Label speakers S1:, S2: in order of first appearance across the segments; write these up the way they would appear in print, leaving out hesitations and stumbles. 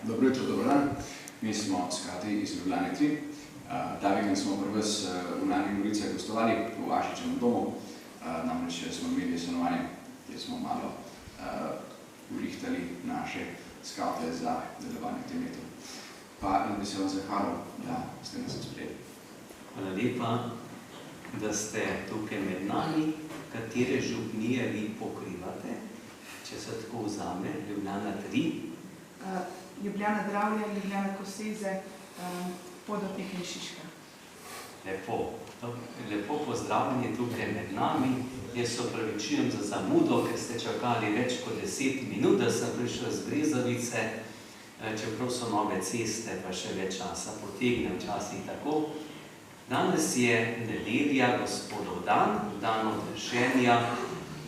S1: Dobro jutro, dobro dan. Mi smo skati iz Ljubljane 3. Ta vikend smo pri vas v Narnih Goricah gostovali v Ašičevem domu. Namreč smo imeli stanovanje, kjer smo malo urihtali naše skavte za delovanje v tem letu. Pa in bi se vam zahvalil, da ste nas sprejeli.
S2: Hvala lepa, da ste tukaj med nami. Katere župnije vi pokrivate, če se tako vzame? Ljubljana 3?
S3: Ljubljana Dravlje, Ljubljana Koseze, Podotnik in Šiška.
S2: Lepo pozdravljeni tukaj med nami. Jaz se opravičujem za zamudo, ker ste čakali več kot 10 minut, da sem prišel z Brezovice. Čeprav so nove ceste, pa še več časa potegne, včasih tako. Danes je nedelja, Gospodov dan, dan odrešenja,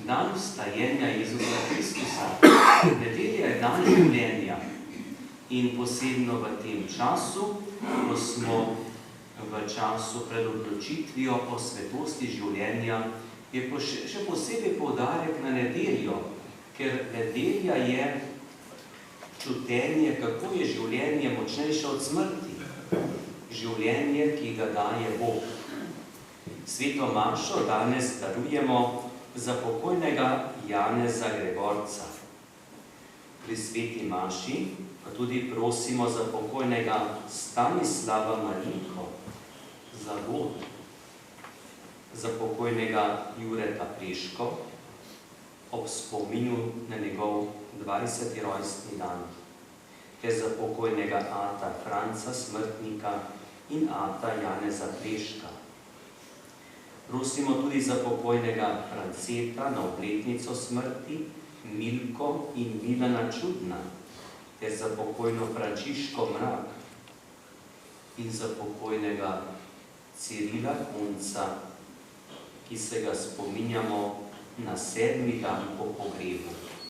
S2: dan vstajenja Jezusa Kristusa. Nedelja je dan življenja. In posebno v tem času, ko smo v času pred odločitvijo o svetosti življenja, je še posebej poudarek na nedeljo, ker nedelja je čutenje, kako je življenje močnejše od smrti. Življenje, ki ga daje Bog. Sveto mašo danes darujemo za pokojnega Janeza Gregorca. Pri sveti maši pa tudi prosimo za pokojnega Stanislava Marinko, za God, za pokojnega Jureta Pleško, ob spominu na njegov 20. rojstni dan, ter za pokojnega ata Franca Smrtnika in ata Janeza Pleška. Prosimo tudi za pokojnega Franceta na obletnico smrti, Milko in Milana Čudna, ter za pokojno Frančiško Mrak in za pokojnega Cirila Kunca, ki se ga spominjamo na 7. dan po pogrebu.